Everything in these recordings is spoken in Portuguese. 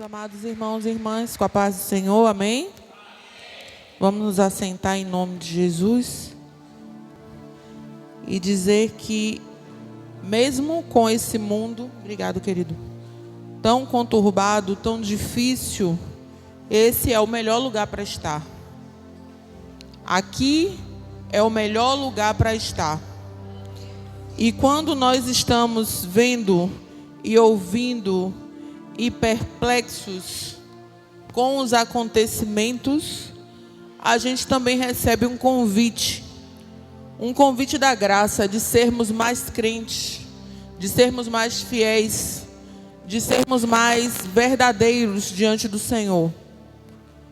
amados irmãos e irmãs, com a paz do Senhor, amém? Vamos nos assentar em nome de Jesus e dizer que, mesmo com esse mundo, obrigado, querido, tão conturbado, tão difícil, esse é o melhor lugar para estar. Aqui é o melhor lugar para estar. E quando nós estamos vendo e ouvindo e perplexos com os acontecimentos, a gente também recebe um convite da graça de sermos mais crentes, de sermos mais fiéis, de sermos mais verdadeiros diante do Senhor.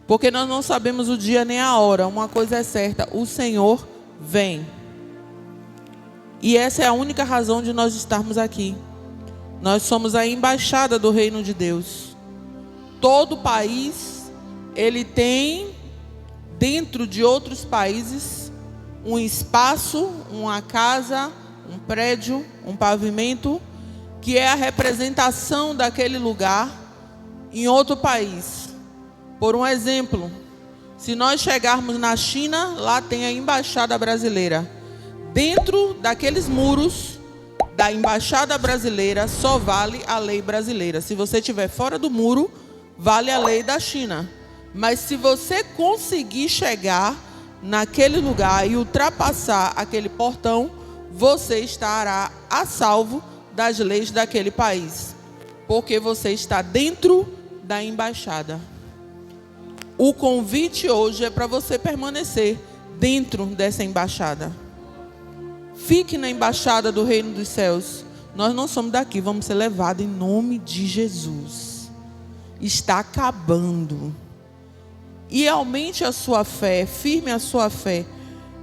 Porque nós não sabemos o dia nem a hora. Uma coisa é certa, o Senhor vem. E essa é a única razão de nós estarmos aqui. Nós somos a embaixada do reino de Deus. Todo país, ele tem, dentro de outros países, um espaço, uma casa, um prédio, um pavimento, que é a representação daquele lugar em outro país. Por um exemplo, se nós chegarmos na China, lá tem a embaixada brasileira. Dentro daqueles muros da embaixada brasileira só vale a lei brasileira. Se você estiver fora do muro, vale a lei da China. Mas se você conseguir chegar naquele lugar e ultrapassar aquele portão, você estará a salvo das leis daquele país, porque você está dentro da embaixada. O convite hoje é para você permanecer dentro dessa embaixada. Fique na embaixada do reino dos céus. Nós não somos daqui, vamos ser levados em nome de Jesus. Está acabando. E aumente a sua fé, firme a sua fé.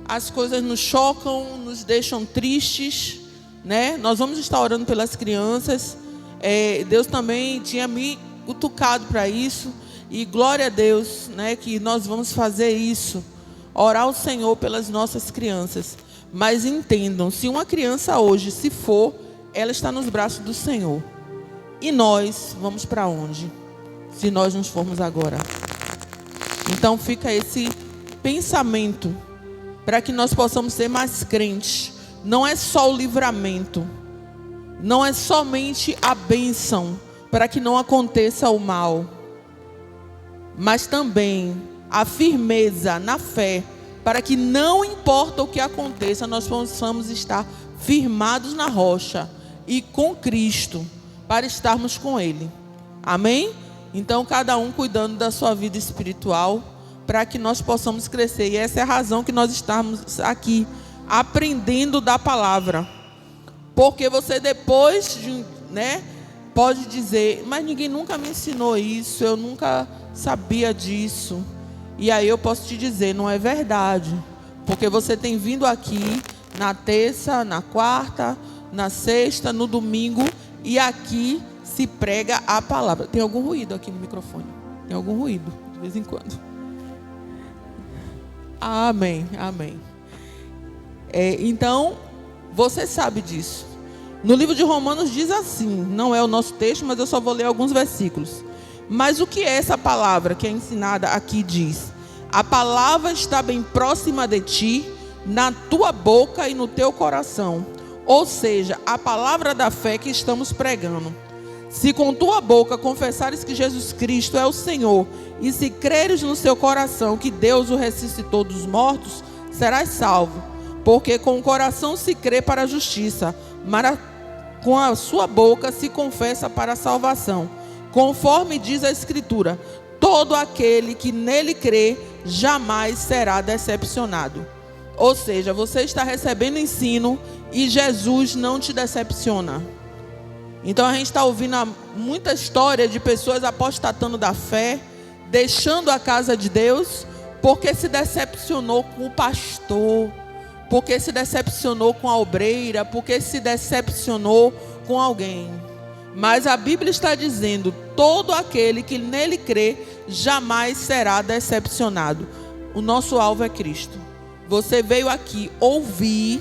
As coisas nos chocam, nos deixam tristes, né? Nós vamos estar orando pelas crianças. Deus também tinha me cutucado para isso. E glória a Deus, né, que nós vamos fazer isso. Orar ao Senhor pelas nossas crianças. Mas entendam, se uma criança hoje se for, ela está nos braços do Senhor. E nós vamos para onde? Se nós nos formos agora. Então fica esse pensamento para que nós possamos ser mais crentes. Não é só o livramento, não é somente a bênção para que não aconteça o mal, mas também a firmeza na fé, para que não importa o que aconteça, nós possamos estar firmados na rocha e com Cristo, para estarmos com Ele. Amém? Então, cada um cuidando da sua vida espiritual, para que nós possamos crescer. E essa é a razão que nós estamos aqui, aprendendo da palavra. Porque você depois, pode dizer, mas ninguém nunca me ensinou isso, eu nunca sabia disso. E aí eu posso te dizer, não é verdade. Porque você tem vindo aqui na terça, na quarta, na sexta, no domingo, e aqui se prega a palavra. Tem algum ruído aqui no microfone? Tem algum ruído, de vez em quando. Amém, amém. Então, você sabe disso. No livro de Romanos diz assim, não é o nosso texto, mas eu só vou ler alguns versículos. Mas o que é essa palavra que é ensinada aqui diz? A palavra está bem próxima de ti, na tua boca e no teu coração. Ou seja, a palavra da fé que estamos pregando. Se com tua boca confessares que Jesus Cristo é o Senhor, e se creres no seu coração que Deus o ressuscitou dos mortos, serás salvo. Porque com o coração se crê para a justiça, mas com a sua boca se confessa para a salvação. Conforme diz a Escritura, todo aquele que nele crê jamais será decepcionado. Ou seja, você está recebendo ensino e Jesus não te decepciona. Então a gente está ouvindo muita história de pessoas apostatando da fé, deixando a casa de Deus, porque se decepcionou com o pastor, porque se decepcionou com a obreira, porque se decepcionou com alguém. Mas a Bíblia está dizendo, todo aquele que nele crê jamais será decepcionado. O nosso alvo é Cristo. Você veio aqui ouvir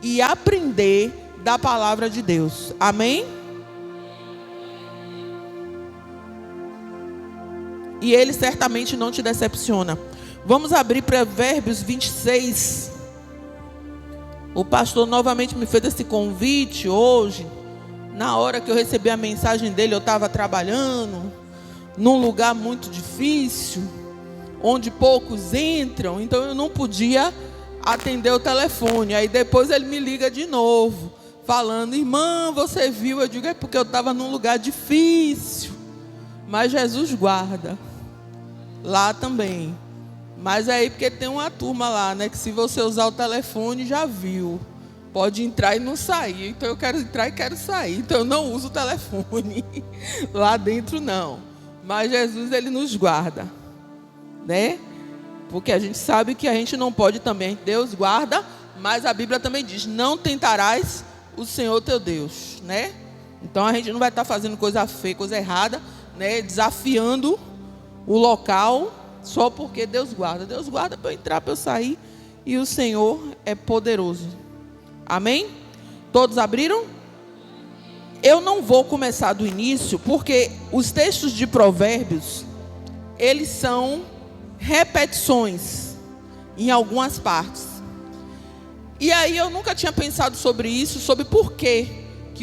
e aprender da palavra de Deus. Amém? e Ele certamente não te decepciona. Vamos abrir Provérbios 26. O pastor novamente me fez esse convite hoje. Na hora que eu recebi a mensagem dele, eu estava trabalhando num lugar muito difícil, onde poucos entram, então eu não podia atender o telefone. Aí depois ele me liga de novo, falando: irmã, você viu? Eu digo: é porque eu estava num lugar difícil, mas Jesus guarda lá também. Mas aí porque tem uma turma lá, né, que se você usar o telefone já viu, pode entrar e não sair. Então eu quero entrar e quero sair, então eu não uso o telefone lá dentro não. Mas Jesus, Ele nos guarda, né? Porque a gente sabe que a gente não pode também. Deus guarda, mas a Bíblia também diz: não tentarás o Senhor teu Deus, né? Então a gente não vai estar fazendo coisa feia, coisa errada, né? Desafiando o local só porque Deus guarda. Deus guarda para eu entrar, para eu sair, e o Senhor é poderoso. Amém? Todos abriram? Eu não vou começar do início, porque os textos de Provérbios, eles são repetições em algumas partes. E aí eu nunca tinha pensado sobre isso, sobre por que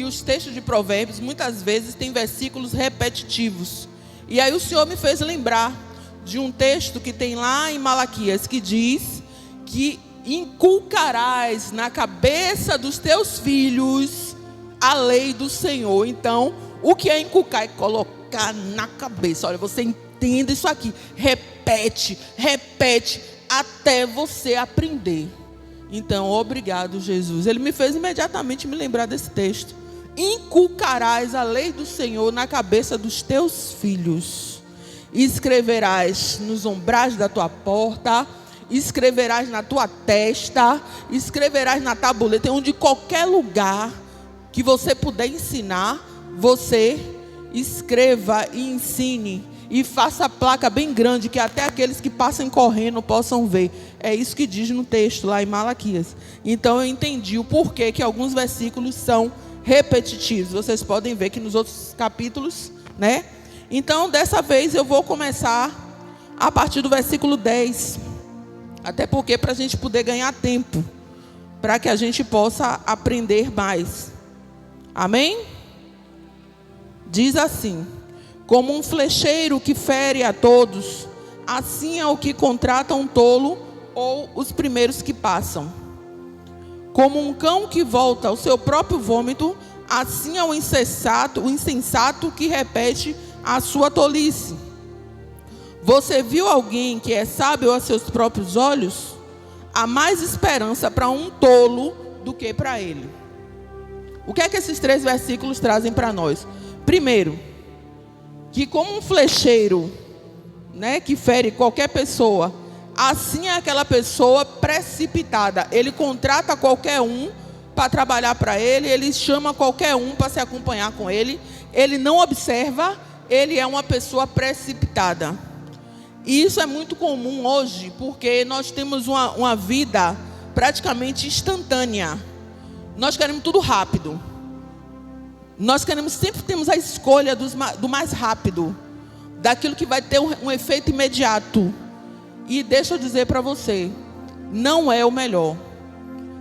os textos de Provérbios muitas vezes têm versículos repetitivos. E aí o Senhor me fez lembrar de um texto que tem lá em Malaquias, que diz que inculcarás na cabeça dos teus filhos a lei do Senhor. Então, o que é inculcar? É colocar na cabeça. Olha, você entenda isso aqui, repete até você aprender. Então, obrigado, Jesus. Ele me fez imediatamente me lembrar desse texto. Inculcarás a lei do Senhor na cabeça dos teus filhos, escreverás nos umbrais da tua porta, escreverás na tua testa, escreverás na tabuleta, onde qualquer lugar que você puder ensinar, você escreva e ensine, e faça a placa bem grande, que até aqueles que passem correndo possam ver. É isso que diz no texto lá em Malaquias. Então eu entendi o porquê que alguns versículos são repetitivos. Vocês podem ver que nos outros capítulos, né? Então dessa vez eu vou começar a partir do versículo 10. Até porque para a gente poder ganhar tempo, para que a gente possa aprender mais. Amém? Diz assim: como um flecheiro que fere a todos, assim é o que contrata um tolo ou os primeiros que passam. Como um cão que volta ao seu próprio vômito, assim é o insensato que repete a sua tolice. Você viu alguém que é sábio a seus próprios olhos? Há mais esperança para um tolo do que para ele. O que é que esses 3 versículos trazem para nós? Primeiro, que como um flecheiro, né, que fere qualquer pessoa, assim é aquela pessoa precipitada. Ele contrata qualquer um para trabalhar para ele, ele chama qualquer um para se acompanhar com ele, ele não observa, ele é uma pessoa precipitada. E isso é muito comum hoje, porque nós temos uma vida praticamente instantânea. Nós queremos tudo rápido. Nós sempre temos a escolha do mais rápido, daquilo que vai ter um efeito imediato. E deixa eu dizer para você, não é o melhor.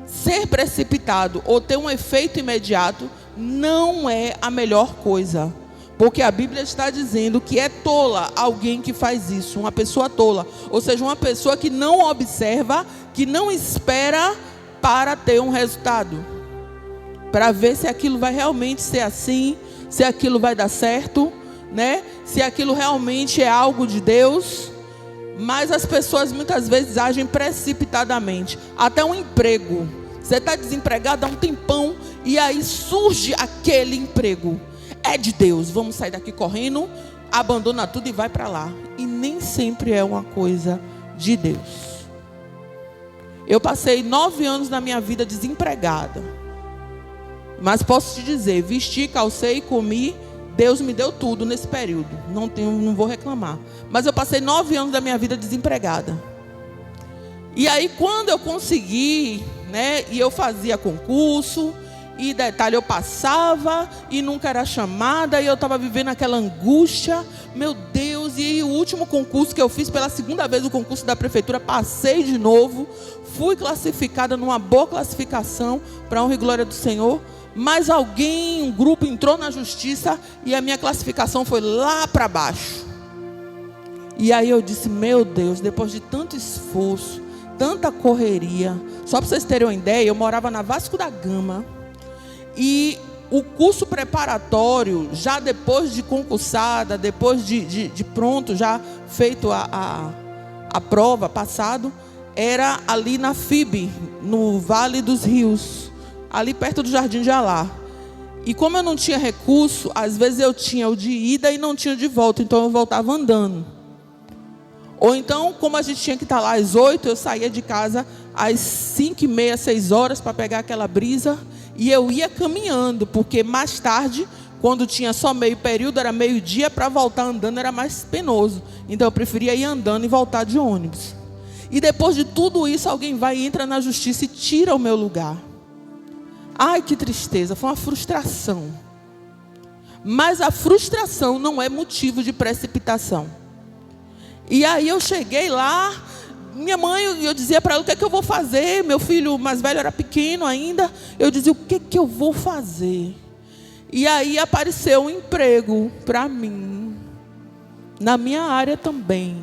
Ser precipitado ou ter um efeito imediato não é a melhor coisa. Porque a Bíblia está dizendo que é tola alguém que faz isso, uma pessoa tola. Ou seja, uma pessoa que não observa, que não espera para ter um resultado, para ver se aquilo vai realmente ser assim, se aquilo vai dar certo, né? Se aquilo realmente é algo de Deus. Mas as pessoas muitas vezes agem precipitadamente. Até um emprego. Você está desempregado há um tempão e aí surge aquele emprego. É de Deus, vamos sair daqui correndo, abandona tudo e vai para lá. E nem sempre é uma coisa de Deus. Eu passei 9 anos da minha vida desempregada. Mas posso te dizer, vesti, calcei, comi, Deus me deu tudo nesse período. Não vou reclamar. Mas eu passei 9 anos da minha vida desempregada. E aí quando eu consegui, né, e eu fazia concurso, E detalhe, eu passava e nunca era chamada, e eu estava vivendo aquela angústia, meu Deus. E o último concurso que eu fiz, pela segunda vez o concurso da prefeitura, passei de novo, fui classificada numa boa classificação, para honra e glória do Senhor. Mas alguém, um grupo entrou na justiça e a minha classificação foi lá para baixo. E aí eu disse, meu Deus, depois de tanto esforço, tanta correria, só para vocês terem uma ideia, eu morava na Vasco da Gama, e o curso preparatório, já depois de concursada, depois de pronto, já feito a prova, passado, era ali na FIB, no Vale dos Rios, ali perto do Jardim de Alá. E como eu não tinha recurso, às vezes eu tinha o de ida e não tinha o de volta, então eu voltava andando. Ou então, como a gente tinha que estar lá às 8, eu saía de casa às 5h30, 6 horas para pegar aquela brisa. E eu ia caminhando, porque mais tarde, quando tinha só meio período, era meio-dia, para voltar andando era mais penoso. Então eu preferia ir andando e voltar de ônibus. E depois de tudo isso, alguém vai e entra na justiça e tira o meu lugar. Ai, que tristeza, foi uma frustração. Mas a frustração não é motivo de precipitação. E aí eu cheguei lá, minha mãe, eu dizia para ela, o que é que eu vou fazer? Meu filho mais velho era pequeno ainda. Eu dizia, o que é que eu vou fazer? E aí apareceu um emprego para mim, na minha área também.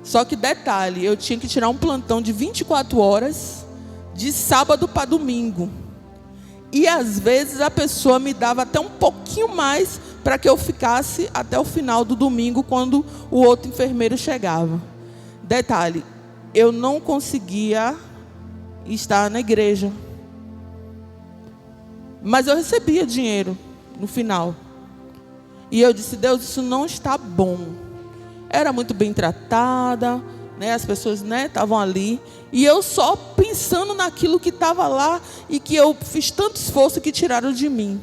Só que detalhe, eu tinha que tirar um plantão de 24 horas, de sábado para domingo. E às vezes a pessoa me dava até um pouquinho mais para que eu ficasse até o final do domingo, quando o outro enfermeiro chegava. Detalhe, eu não conseguia estar na igreja. Mas eu recebia dinheiro no final. E eu disse, Deus, isso não está bom. Era muito bem tratada, né? As pessoas estavam ali. E eu só pensando naquilo que estava lá e que eu fiz tanto esforço que tiraram de mim.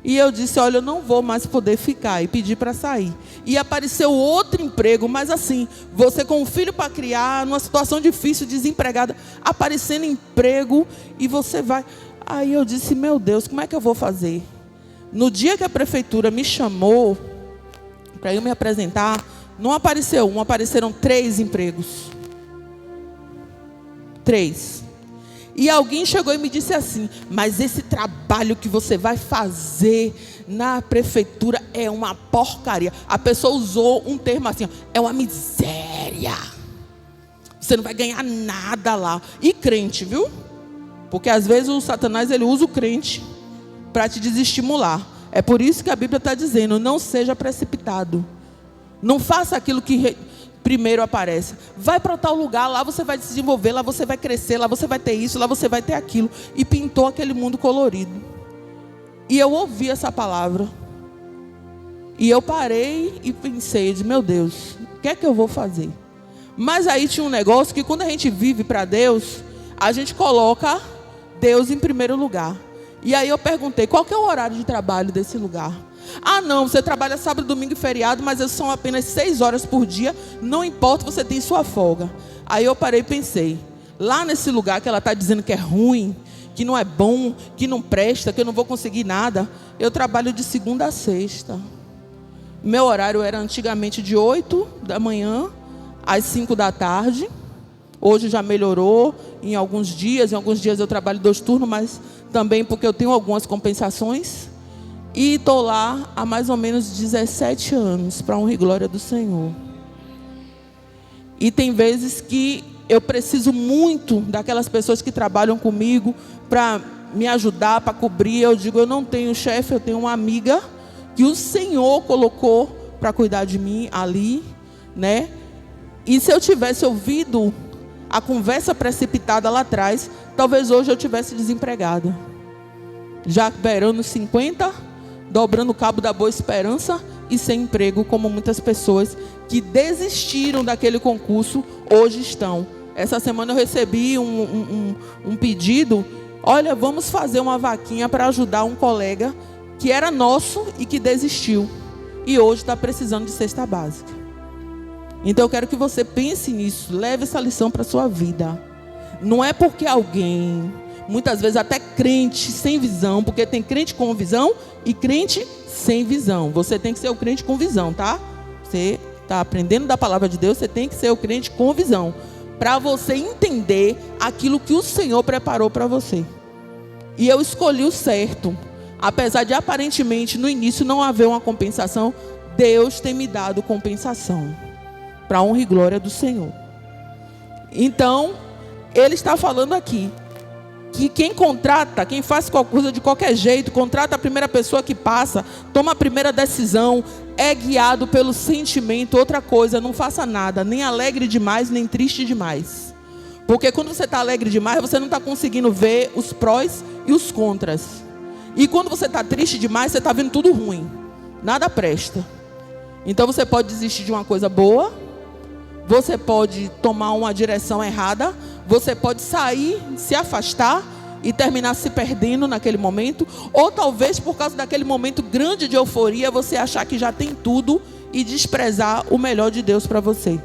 E eu disse, olha, eu não vou mais poder ficar, e pedi para sair. E apareceu outro emprego, mas assim, você com um filho para criar, numa situação difícil, desempregada, aparecendo emprego, e você vai. Aí eu disse, meu Deus, como é que eu vou fazer? No dia que a prefeitura me chamou para eu me apresentar, não apareceu um, apareceram 3 empregos. 3. E alguém chegou e me disse assim, mas esse trabalho que você vai fazer na prefeitura é uma porcaria. A pessoa usou um termo assim, é uma miséria. Você não vai ganhar nada lá. E crente, viu? Porque às vezes o Satanás ele usa o crente para te desestimular. É por isso que a Bíblia está dizendo, não seja precipitado. Não faça aquilo que primeiro aparece. Vai para tal lugar, lá você vai se desenvolver, lá você vai crescer, lá você vai ter isso, lá você vai ter aquilo. E pintou aquele mundo colorido. E eu ouvi essa palavra. E eu parei e pensei, meu Deus, o que é que eu vou fazer? Mas aí tinha um negócio que quando a gente vive para Deus, a gente coloca Deus em primeiro lugar. E aí eu perguntei, qual que é o horário de trabalho desse lugar? Ah, não, você trabalha sábado, domingo e feriado, mas são apenas 6 horas por dia, não importa, você tem sua folga. Aí eu parei e pensei, lá nesse lugar que ela está dizendo que é ruim, que não é bom, que não presta, que eu não vou conseguir nada, eu trabalho de segunda a sexta. Meu horário era antigamente de 8 da manhã às 5 da tarde. Hoje já melhorou em alguns dias eu trabalho 2 turnos, mas também porque eu tenho algumas compensações. E estou lá há mais ou menos 17 anos, para honra e glória do Senhor. E tem vezes que eu preciso muito daquelas pessoas que trabalham comigo para me ajudar, para cobrir. Eu digo, eu não tenho chefe, eu tenho uma amiga que o Senhor colocou para cuidar de mim ali, né? E se eu tivesse ouvido a conversa precipitada lá atrás, talvez hoje eu tivesse desempregada. Já beirando 50, dobrando o cabo da boa esperança e sem emprego, como muitas pessoas que desistiram daquele concurso hoje estão. Essa semana eu recebi um pedido, olha, vamos fazer uma vaquinha para ajudar um colega que era nosso e que desistiu. E hoje está precisando de cesta básica. Então eu quero que você pense nisso, leve essa lição para a sua vida. Não é porque alguém muitas vezes até crente sem visão, porque tem crente com visão e crente sem visão. Você tem que ser o crente com visão, tá? Você está aprendendo da palavra de Deus, você tem que ser o crente com visão, para você entender aquilo que o Senhor preparou para você. E eu escolhi o certo. Apesar de aparentemente no início não haver uma compensação, Deus tem me dado compensação, para a honra e glória do Senhor. Então, Ele está falando aqui, que quem contrata, quem faz qualquer coisa de qualquer jeito, contrata a primeira pessoa que passa, toma a primeira decisão, é guiado pelo sentimento. Outra coisa, não faça nada, nem alegre demais, nem triste demais. Porque quando você está alegre demais, você não está conseguindo ver os prós e os contras. E quando você está triste demais, você está vendo tudo ruim, nada presta. Então você pode desistir de uma coisa boa, você pode tomar uma direção errada, você pode sair, se afastar e terminar se perdendo naquele momento. Ou talvez por causa daquele momento grande de euforia, você achar que já tem tudo e desprezar o melhor de Deus para você.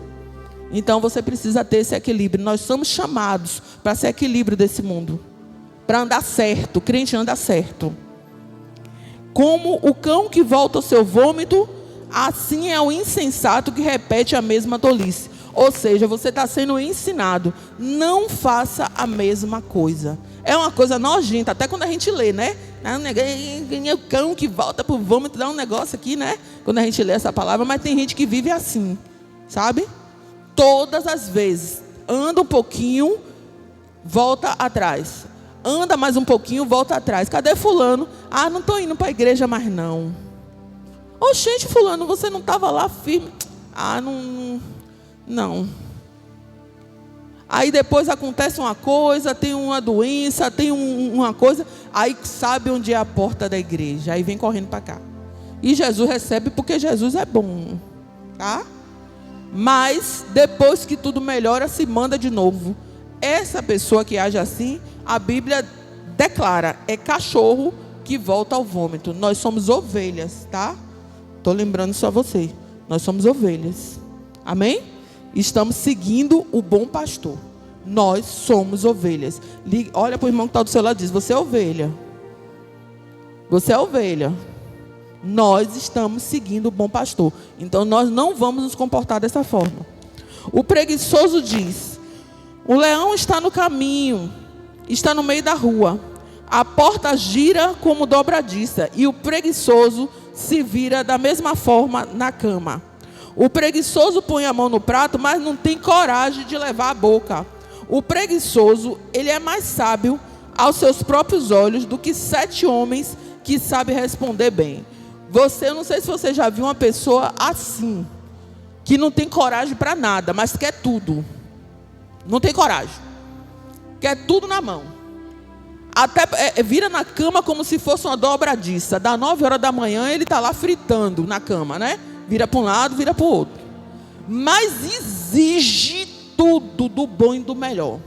Então você precisa ter esse equilíbrio. Nós somos chamados para ser equilíbrio desse mundo, para andar certo. O crente anda certo. Como o cão que volta ao seu vômito, assim é o insensato que repete a mesma tolice. Ou seja, você está sendo ensinado, não faça a mesma coisa. É uma coisa nojenta, até quando a gente lê, né? O cão que volta para o vômito, dá um negócio aqui, né? Quando a gente lê essa palavra, mas tem gente que vive assim, sabe? Todas as vezes, anda um pouquinho, volta atrás. Anda mais um pouquinho, volta atrás. Cadê fulano? Ah, não estou indo para a igreja mais não. Oxente, fulano, você não estava lá firme? Ah, não. Aí depois acontece uma coisa, tem uma doença, tem uma coisa. Aí sabe onde é a porta da igreja. Aí vem correndo para cá. E Jesus recebe porque Jesus é bom, tá? Mas depois que tudo melhora, se manda de novo. Essa pessoa que age assim, a Bíblia declara, é cachorro que volta ao vômito. Nós somos ovelhas, tá? Estou lembrando só você. Nós somos ovelhas. Amém? Estamos seguindo o bom pastor. Nós somos ovelhas. Olha para o irmão que está do seu lado e diz, você é ovelha. Você é ovelha. Nós estamos seguindo o bom pastor. Então nós não vamos nos comportar dessa forma. O preguiçoso diz, o leão está no caminho, está no meio da rua. A porta gira como dobradiça e o preguiçoso se vira da mesma forma na cama. O preguiçoso põe a mão no prato, mas não tem coragem de levar à boca. O preguiçoso, ele é mais sábio aos seus próprios olhos do que 7 homens que sabem responder bem. Eu não sei se você já viu uma pessoa assim, que não tem coragem para nada, mas quer tudo. Não tem coragem. Quer tudo na mão. Até vira na cama como se fosse uma dobradiça. Das 9 horas da manhã ele está lá fritando na cama, né? Vira para um lado, vira para o outro. Mas exige tudo do bom e do melhor.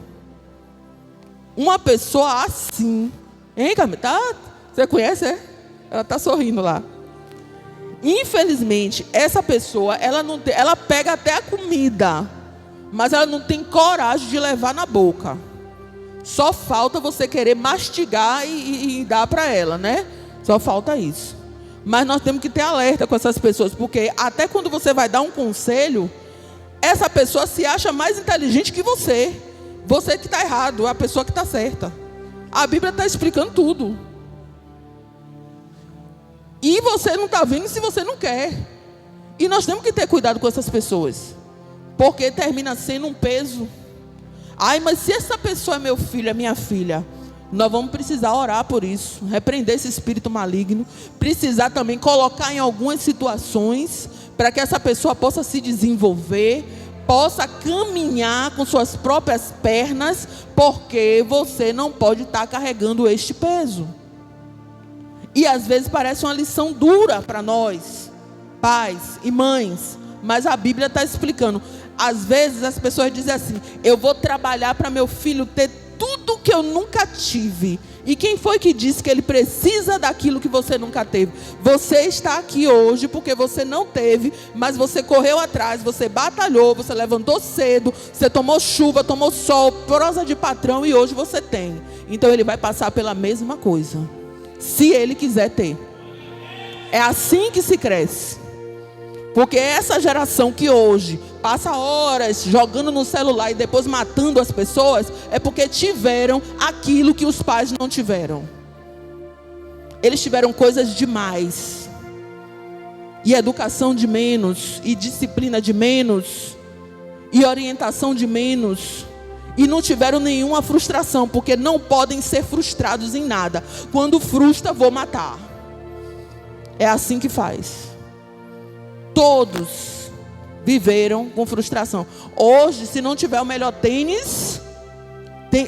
Uma pessoa assim, hein, Camila? Você conhece, é? Ela está sorrindo lá. Infelizmente, essa pessoa, ela pega até a comida, mas ela não tem coragem de levar na boca. Só falta você querer mastigar e dar para ela, né? Só falta isso. Mas nós temos que ter alerta com essas pessoas, porque até quando você vai dar um conselho, essa pessoa se acha mais inteligente que você. Você que está errado, a pessoa que está certa. A Bíblia está explicando tudo. E você não está vendo se você não quer. E nós temos que ter cuidado com essas pessoas, porque termina sendo um peso. Ai, mas se essa pessoa é meu filho, é minha filha, nós vamos precisar orar por isso, repreender esse espírito maligno, precisar também colocar em algumas situações, para que essa pessoa possa se desenvolver, possa caminhar com suas próprias pernas, porque você não pode estar carregando este peso. E às vezes parece uma lição dura para nós, pais e mães, mas a Bíblia está explicando. Às vezes as pessoas dizem assim, eu vou trabalhar para meu filho ter tudo que eu nunca tive. E quem foi que disse que ele precisa daquilo que você nunca teve? Você está aqui hoje porque você não teve, mas você correu atrás, você batalhou, você levantou cedo, você tomou chuva, tomou sol, prosa de patrão, e hoje você tem. então ele vai passar pela mesma coisa, se ele quiser ter. É assim que se cresce. Porque essa geração que hoje passa horas jogando no celular e depois matando as pessoas, é porque tiveram aquilo que os pais não tiveram. Eles tiveram coisas demais, e educação de menos, e disciplina de menos, e orientação de menos, e não tiveram nenhuma frustração, porque não podem ser frustrados em nada. Quando frustra, vou matar. É assim que faz. Todos viveram com frustração. Hoje, se não tiver o melhor tênis,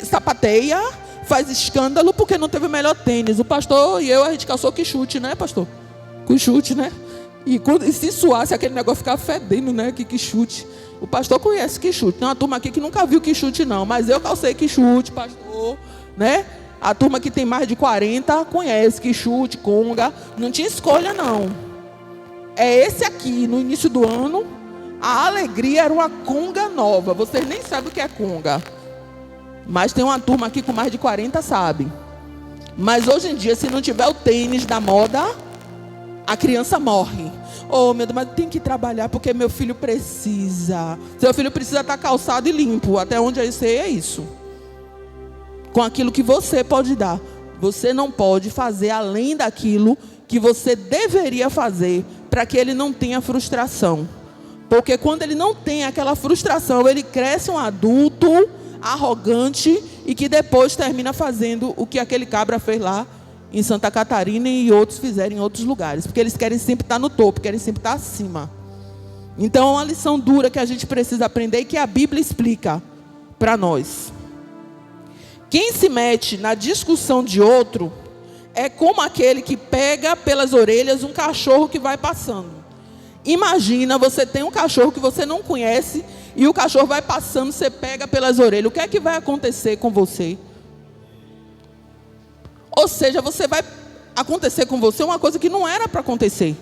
sapateia, faz escândalo porque não teve o melhor tênis. O pastor e eu, a gente calçou que chute, né, pastor? Com chute, né? E se suasse aquele negócio ficar fedendo, né? Que chute. O pastor conhece que chute. Tem uma turma aqui que nunca viu que chute, não. Mas eu calcei que chute, pastor, né? A turma que tem mais de 40 conhece que chute, conga. Não tinha escolha, não. É esse aqui, no início do ano, a alegria era uma conga nova. Vocês nem sabem o que é conga. Mas tem uma turma aqui com mais de 40, sabe. Mas hoje em dia, se não tiver o tênis da moda, a criança morre. Oh, meu Deus, mas tem que trabalhar porque meu filho precisa. Seu filho precisa estar calçado e limpo. Até onde eu sei é isso. Com aquilo que você pode dar. Você não pode fazer além daquilo que você deveria fazer para que ele não tenha frustração. Porque quando ele não tem aquela frustração, ele cresce um adulto arrogante e que depois termina fazendo o que aquele cabra fez lá em Santa Catarina e outros fizeram em outros lugares. Porque eles querem sempre estar no topo, querem sempre estar acima. Então é uma lição dura que a gente precisa aprender e que a Bíblia explica para nós. Quem se mete na discussão de outro é como aquele que pega pelas orelhas um cachorro que vai passando. Imagina, você tem um cachorro que você não conhece e o cachorro vai passando, você pega pelas orelhas. O que é que vai acontecer com você? Ou seja, vai acontecer com você uma coisa que não era para acontecer.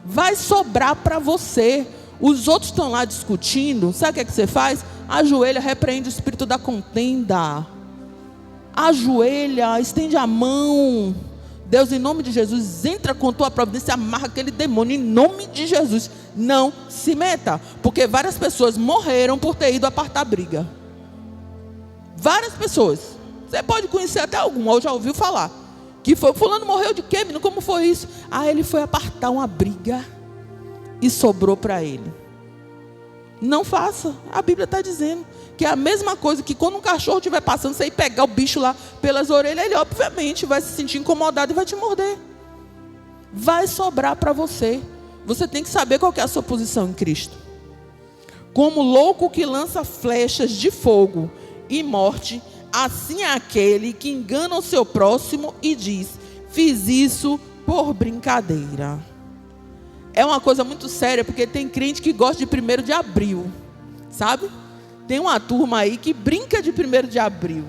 Vai sobrar para você. Os outros estão lá discutindo. Sabe o que é que você faz? Ajoelha, repreende o espírito da contenda. Ajoelha, estende a mão. Deus, em nome de Jesus, entra com tua providência, amarra aquele demônio, em nome de Jesus. Não se meta, porque várias pessoas morreram por ter ido apartar a briga. Várias pessoas. Você pode conhecer até alguma, ou já ouviu falar. Que foi, fulano morreu de quê, menino? Como foi isso? Ah, ele foi apartar uma briga e sobrou para ele. Não faça. A Bíblia está dizendo que é a mesma coisa que quando um cachorro estiver passando, você ir pegar o bicho lá pelas orelhas, ele obviamente vai se sentir incomodado e vai te morder. Vai sobrar para você. Você tem que saber qual que é a sua posição em Cristo. Como louco que lança flechas de fogo e morte, assim é aquele que engana o seu próximo e diz: fiz isso por brincadeira. É uma coisa muito séria, porque tem crente que gosta de 1º de abril, sabe? Tem uma turma aí que brinca de 1º de abril.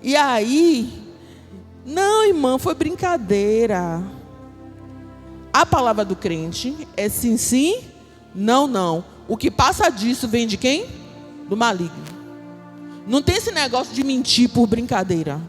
E aí, não, irmã, foi brincadeira. A palavra do crente é sim, sim, não, não. O que passa disso vem de quem? Do maligno. Não tem esse negócio de mentir por brincadeira.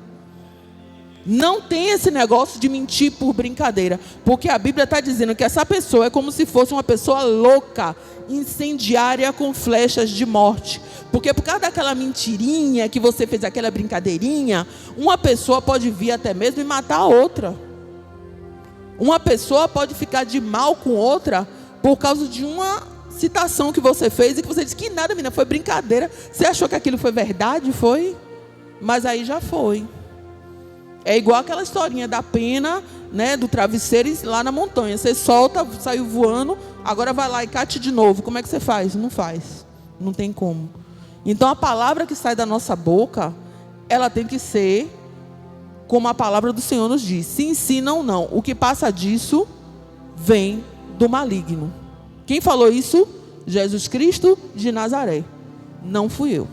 Não tem esse negócio de mentir por brincadeira. Porque a Bíblia está dizendo que essa pessoa é como se fosse uma pessoa louca, incendiária com flechas de morte. Porque por causa daquela mentirinha que você fez, aquela brincadeirinha, uma pessoa pode vir até mesmo e matar a outra. Uma pessoa pode ficar de mal com outra por causa de uma citação que você fez e que você disse que nada, menina, foi brincadeira. Você achou que aquilo foi verdade? Foi. Mas aí já foi. É igual aquela historinha da pena, né, do travesseiro lá na montanha. Você solta, saiu voando, agora vai lá e cate de novo. Como é que você faz? Não faz. Não tem como. Então a palavra que sai da nossa boca, ela tem que ser como a palavra do Senhor nos diz. Sim, sim, não, não. O que passa disso vem do maligno. Quem falou isso? Jesus Cristo de Nazaré. Não fui eu.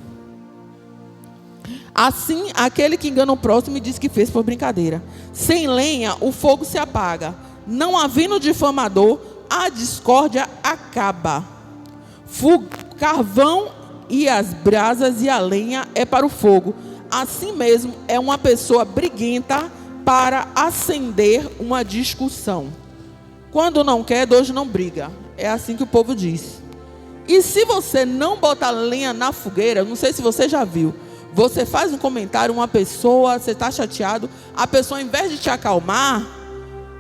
Assim, aquele que engana o próximo e diz que fez por brincadeira. Sem lenha, o fogo se apaga. Não havendo difamador, a discórdia acaba. Carvão e as brasas e a lenha é para o fogo. assim mesmo, é uma pessoa briguenta para acender uma discussão. Quando não quer, Deus não briga. É assim que o povo diz. E se você não botar lenha na fogueira, não sei se você já viu, você faz um comentário, uma pessoa, você está chateado, a pessoa, ao invés de te acalmar,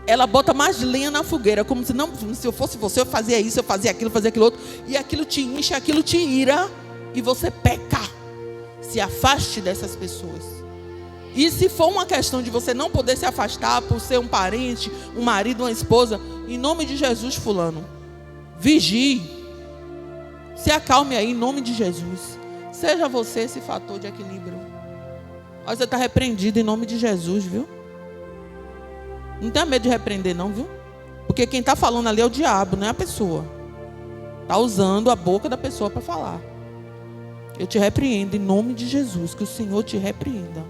ela bota mais lenha na fogueira, como se não, se eu fosse você, eu fazia isso, eu fazia aquilo outro, e aquilo te enche, aquilo te ira, e você peca. Se afaste dessas pessoas. E se for uma questão de você não poder se afastar por ser um parente, um marido, uma esposa, em nome de Jesus, fulano, vigie, se acalme aí, em nome de Jesus. Seja você esse fator de equilíbrio. Você está repreendido em nome de Jesus, viu? Não tenha medo de repreender não, viu? Porque quem está falando ali é o diabo, não é a pessoa. Está usando a boca da pessoa para falar. Eu te repreendo em nome de Jesus, que o Senhor te repreenda.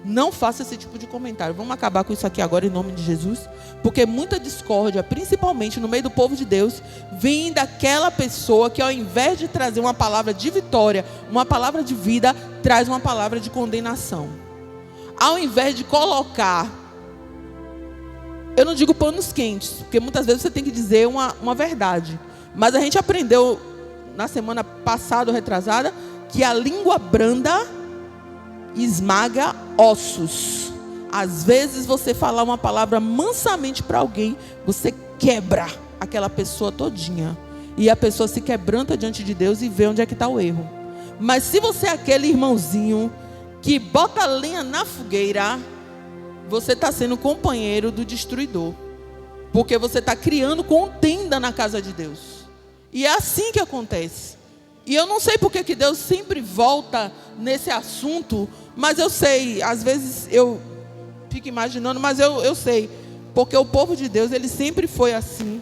Não faça esse tipo de comentário. Vamos acabar com isso aqui agora em nome de Jesus. Porque muita discórdia, principalmente no meio do povo de Deus, vem daquela pessoa que, ao invés de trazer uma palavra de vitória, uma palavra de vida, traz uma palavra de condenação. Ao invés de colocar, eu não digo panos quentes, porque muitas vezes você tem que dizer uma verdade. Mas a gente aprendeu na semana passada ou retrasada que a língua branda esmaga ossos. Às vezes você falar uma palavra mansamente para alguém, você quebra aquela pessoa todinha. E a pessoa se quebranta diante de Deus e vê onde é que está o erro. Mas se você é aquele irmãozinho que bota lenha na fogueira, você está sendo companheiro do destruidor. Porque você está criando contenda na casa de Deus. E é assim que acontece. E eu não sei porque que Deus sempre volta nesse assunto, mas eu sei, às vezes eu fico imaginando, mas eu sei, porque o povo de Deus, ele sempre foi assim,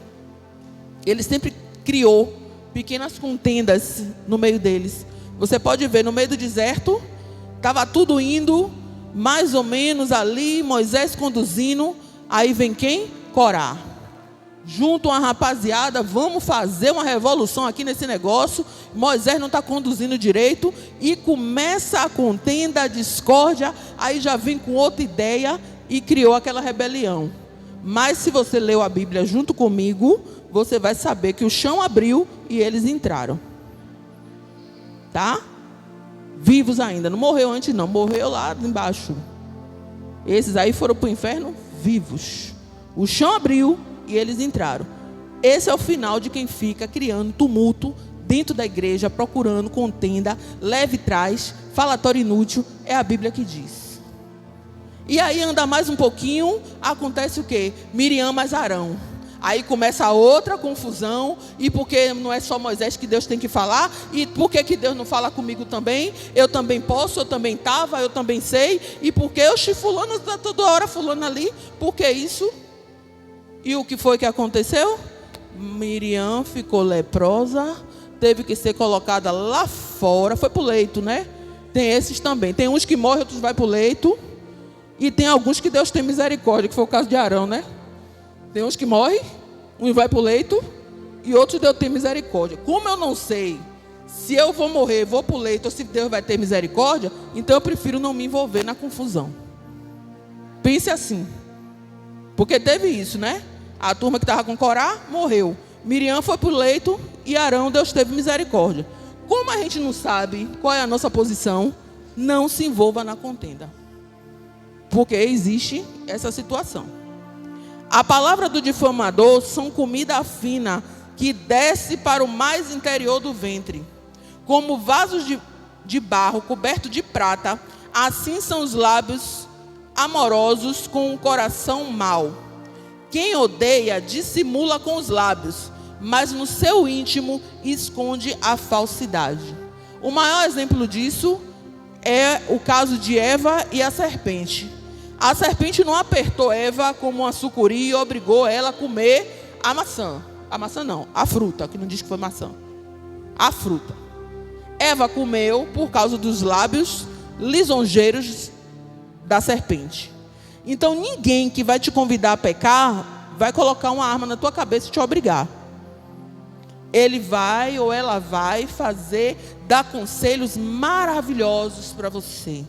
ele sempre criou pequenas contendas no meio deles. Você pode ver, no meio do deserto, estava tudo indo, mais ou menos ali, Moisés conduzindo, aí vem quem? Corá. Junto a uma rapaziada, vamos fazer uma revolução aqui nesse negócio. Moisés não está conduzindo direito e começa a contenda, a discórdia. Aí já vem com outra ideia e criou aquela rebelião. Mas se você leu a Bíblia junto comigo, você vai saber que o chão abriu e eles entraram. Tá? Vivos ainda, não morreu antes não, morreu lá embaixo. Esses aí foram para o inferno vivos. O chão abriu e eles entraram. Esse é o final de quem fica criando tumulto dentro da igreja, procurando contenda, leve trás, falatório inútil. É a Bíblia que diz. E aí anda mais um pouquinho, acontece o quê? Miriam mais Arão. Aí começa outra confusão. E porque não é só Moisés que Deus tem que falar? E por que Deus não fala comigo também? Eu também posso, eu também estava, eu também sei. E por que eu fulano está toda hora fulano ali? Por que isso? E o que foi que aconteceu? Miriam ficou leprosa, teve que ser colocada lá fora, foi para o leito, né? Tem esses também, tem uns que morrem, outros vai para o leito, e tem alguns que Deus tem misericórdia, que foi o caso de Arão, né? Tem uns que morrem, um vai para o leito, e outros Deus tem misericórdia. Como eu não sei se eu vou morrer, vou para o leito, ou se Deus vai ter misericórdia, então eu prefiro não me envolver na confusão. Pense assim, porque teve isso, né? A turma que estava com Corá morreu. Miriam foi para o leito e Arão, Deus teve misericórdia. Como a gente não sabe qual é a nossa posição, não se envolva na contenda. Porque existe essa situação. A palavra do difamador são comida fina que desce para o mais interior do ventre. Como vasos de barro coberto de prata, assim são os lábios amorosos com o coração mau. Quem odeia dissimula com os lábios, mas no seu íntimo esconde a falsidade. O maior exemplo disso é o caso de Eva e a serpente. A serpente não apertou Eva como uma sucuri e obrigou ela a comer a maçã. A maçã não, a fruta, que não diz que foi maçã. A fruta. Eva comeu por causa dos lábios lisonjeiros da serpente. Então ninguém que vai te convidar a pecar vai colocar uma arma na tua cabeça e te obrigar. Ele vai ou ela vai dar conselhos maravilhosos para você.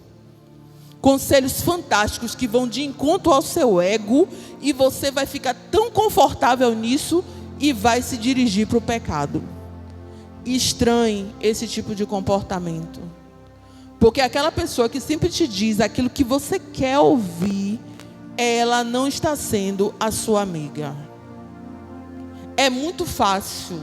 conselhos fantásticos que vão de encontro ao seu ego, e você vai ficar tão confortável nisso e vai se dirigir para o pecado. Estranhe esse tipo de comportamento, porque aquela pessoa que sempre te diz aquilo que você quer ouvir, ela não está sendo a sua amiga. É muito fácil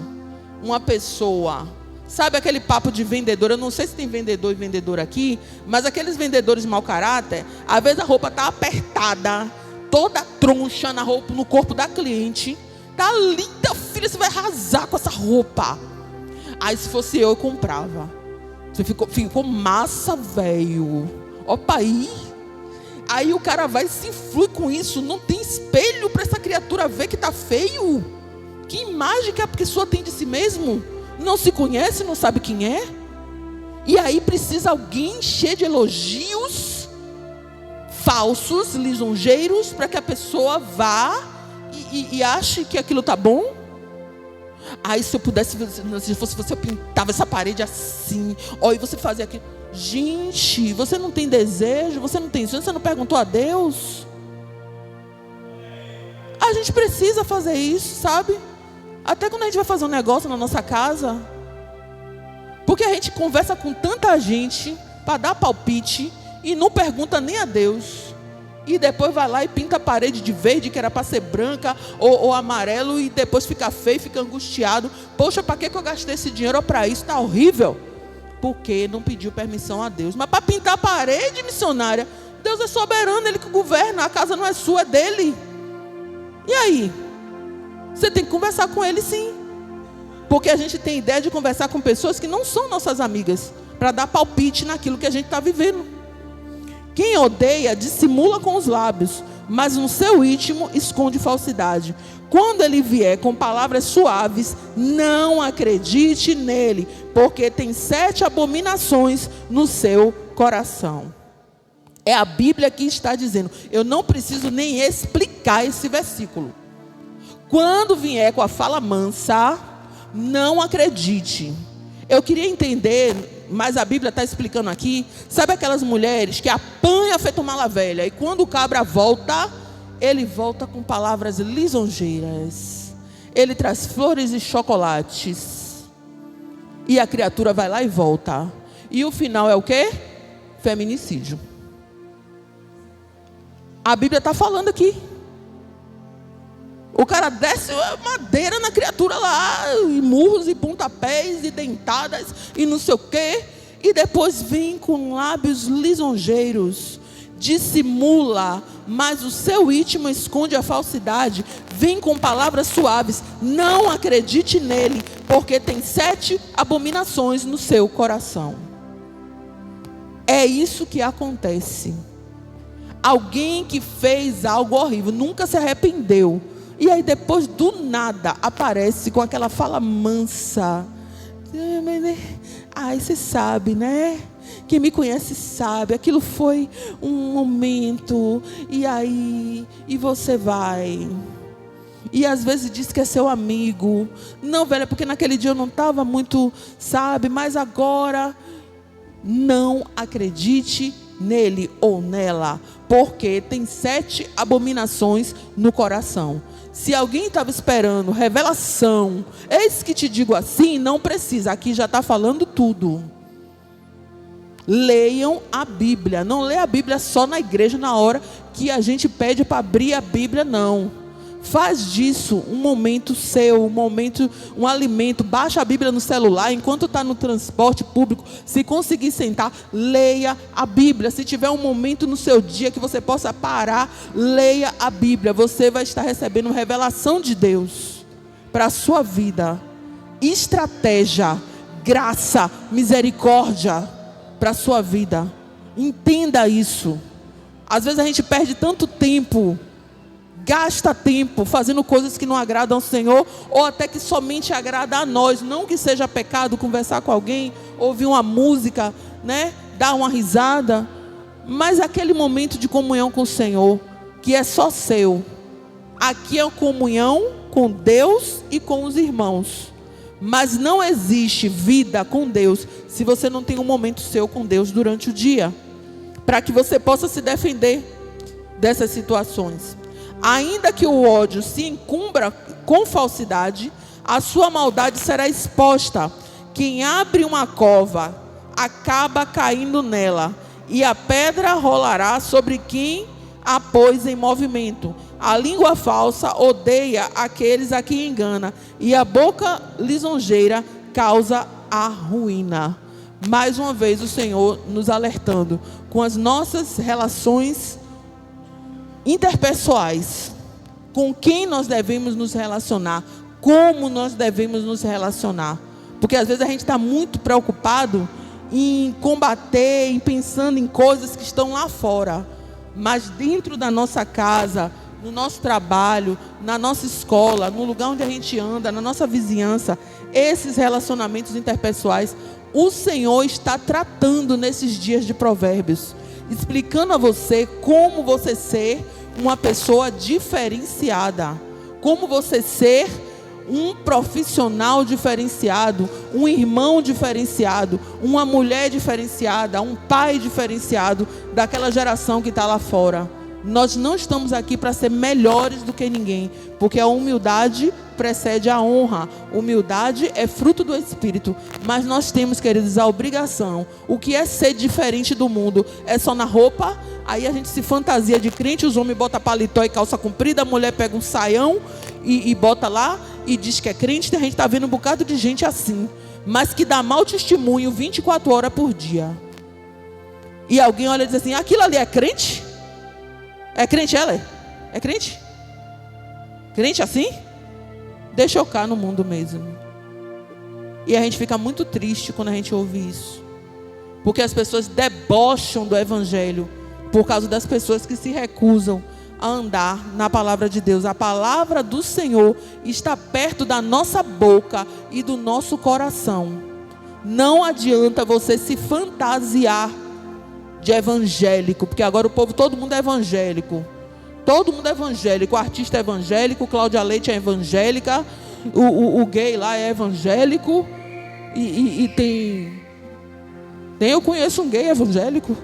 uma pessoa, sabe aquele papo de vendedor, eu não sei se tem vendedor e vendedora aqui, mas aqueles vendedores mau caráter, às vezes a roupa está apertada, toda troncha na roupa, no corpo da cliente, tá linda, filha, você vai arrasar com essa roupa. Aí se fosse eu comprava. Você ficou massa, velho. Opa aí. Aí o cara vai e se influi com isso. Não tem espelho para essa criatura ver que tá feio. Que imagem que a pessoa tem de si mesmo? Não se conhece, não sabe quem é. E aí precisa alguém encher de elogios falsos, lisonjeiros, para que a pessoa vá e ache que aquilo tá bom. Aí se eu pudesse, se fosse você, eu pintava essa parede assim, ó, e você fazia aquilo. Gente, você não tem desejo, você não tem sonho, você não perguntou a Deus? A gente precisa fazer isso, sabe? Até quando a gente vai fazer um negócio na nossa casa, porque a gente conversa com tanta gente para dar palpite e não pergunta nem a Deus. E depois vai lá e pinta a parede de verde, que era para ser branca ou amarelo, e depois fica feio, fica angustiado. Poxa, para que eu gastei esse dinheiro para isso? Está horrível. Porque não pediu permissão a Deus. Mas para pintar a parede, missionária, Deus é soberano, Ele que governa, a casa não é sua, é dele. E aí? Você tem que conversar com Ele, sim. Porque a gente tem ideia de conversar com pessoas que não são nossas amigas, para dar palpite naquilo que a gente está vivendo. Quem odeia dissimula com os lábios, mas no seu íntimo esconde falsidade. Quando ele vier com palavras suaves, não acredite nele, porque tem 7 abominações no seu coração. É a Bíblia que está dizendo. Eu não preciso nem explicar esse versículo. Quando vier com a fala mansa, não acredite. Eu queria entender, mas a Bíblia está explicando aqui. Sabe aquelas mulheres que apanham feito mala velha, e quando o cabra volta, ele volta com palavras lisonjeiras. Ele traz flores e chocolates. E a criatura vai lá e volta. E o final é o quê? Feminicídio. A Bíblia está falando aqui. O cara desce madeira na criatura lá, e murros e pontapés e dentadas e não sei o quê. E depois vem com lábios lisonjeiros, dissimula, mas o seu íntimo esconde a falsidade. Vem com palavras suaves, não acredite nele, porque tem 7 abominações no seu coração. É isso que acontece. Alguém que fez algo horrível, nunca se arrependeu, e aí depois do nada aparece com aquela fala mansa. Ai, você sabe, né? Quem me conhece sabe, aquilo foi um momento, e aí, e você vai. E às vezes diz que é seu amigo. Não, velho, é porque naquele dia eu não estava muito, sabe, mas agora, não acredite nele ou nela, porque tem 7 abominações no coração. Se alguém estava esperando revelação, eis que te digo assim, não precisa, aqui já está falando tudo. Leiam a Bíblia, não lê a Bíblia só na igreja na hora que a gente pede para abrir a Bíblia, não. Faz disso um momento seu, um alimento. Baixa a Bíblia no celular, enquanto está no transporte público, se conseguir sentar, leia a Bíblia. Se tiver um momento no seu dia que você possa parar, leia a Bíblia. Você vai estar recebendo revelação de Deus para a sua vida, estratégia, graça, misericórdia para a sua vida. Entenda isso. Às vezes a gente perde tanto tempo, gasta tempo fazendo coisas que não agradam ao Senhor, ou até que somente agrada a nós. Não que seja pecado conversar com alguém, ouvir uma música, né? Dar uma risada, mas aquele momento de comunhão com o Senhor, que é só seu. Aqui é a comunhão com Deus e com os irmãos. Mas não existe vida com Deus se você não tem um momento seu com Deus durante o dia. para que você possa se defender dessas situações. Ainda que o ódio se encumbra com falsidade, a sua maldade será exposta. Quem abre uma cova acaba caindo nela, e a pedra rolará sobre quem a pôs em movimento. A língua falsa odeia aqueles a quem engana, e a boca lisonjeira causa a ruína. Mais uma vez o Senhor nos alertando com as nossas relações interpessoais, com quem nós devemos nos relacionar, como nós devemos nos relacionar, porque às vezes a gente está muito preocupado em combater, em pensando em coisas que estão lá fora, mas dentro da nossa casa, no nosso trabalho, na nossa escola, no lugar onde a gente anda, na nossa vizinhança, esses relacionamentos interpessoais, o Senhor está tratando nesses dias de Provérbios, explicando a você como você ser uma pessoa diferenciada, como você ser um profissional diferenciado, um irmão diferenciado, uma mulher diferenciada, um pai diferenciado daquela geração que está lá fora. Nós não estamos aqui para ser melhores do que ninguém, porque a humildade precede a honra. Humildade é fruto do Espírito, mas nós temos, queridos, a obrigação. O que é ser diferente do mundo? É só na roupa? Aí a gente se fantasia de crente, os homens botam paletó e calça comprida, a mulher pega um saião e bota lá e diz que é crente. A gente está vendo um bocado de gente assim, mas que dá mau testemunho 24 horas por dia. E alguém olha e diz assim: aquilo ali é crente? É crente ela? É crente? Crente assim? Deixa eu cá no mundo mesmo. E a gente fica muito triste quando a gente ouve isso, porque as pessoas debocham do Evangelho por causa das pessoas que se recusam a andar na palavra de Deus. A palavra do Senhor está perto da nossa boca e do nosso coração. Não adianta você se fantasiar de evangélico, porque agora o povo, todo mundo é evangélico. Todo mundo é evangélico. O artista é evangélico, Cláudia Leite é evangélica, o gay lá é evangélico, e tem, eu conheço um gay evangélico.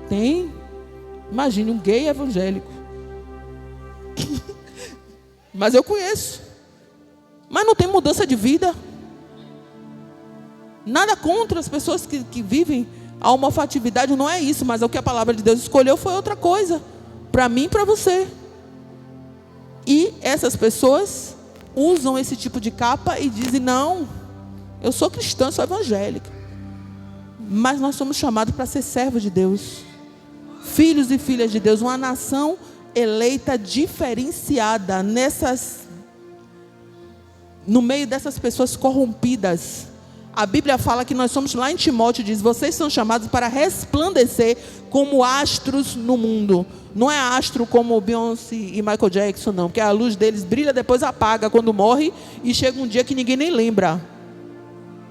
Tem. Imagine, um gay evangélico. Mas eu conheço. Mas não tem mudança de vida. Nada contra as pessoas que vivem a homoafetividade, não é isso, mas o que a palavra de Deus escolheu foi outra coisa, para mim e para você. E essas pessoas usam esse tipo de capa e dizem: não, eu sou cristã, sou evangélica. Mas nós somos chamados para ser servos de Deus, filhos e filhas de Deus, uma nação eleita diferenciada no meio dessas pessoas corrompidas. A Bíblia fala que nós somos, lá em Timóteo diz: vocês são chamados para resplandecer como astros no mundo. Não é astro como Beyoncé e Michael Jackson, não, porque a luz deles brilha, depois apaga quando morre, e chega um dia que ninguém nem lembra.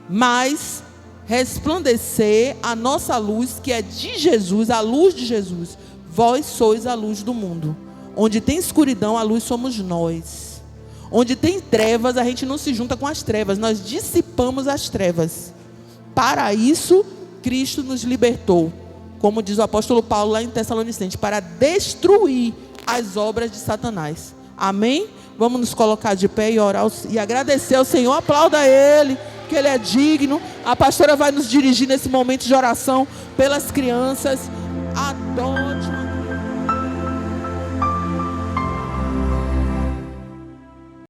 Mas resplandecer a nossa luz, que é de Jesus, a luz de Jesus. Vós sois a luz do mundo. Onde tem escuridão, a luz somos nós. Onde tem trevas, a gente não se junta com as trevas, nós dissipamos as trevas. Para isso, Cristo nos libertou, como diz o apóstolo Paulo lá em Tessalonicenses, para destruir as obras de Satanás. Amém? Vamos nos colocar de pé e orar e agradecer ao Senhor. Aplauda Ele, que Ele é digno. A pastora vai nos dirigir nesse momento de oração pelas crianças. Adore.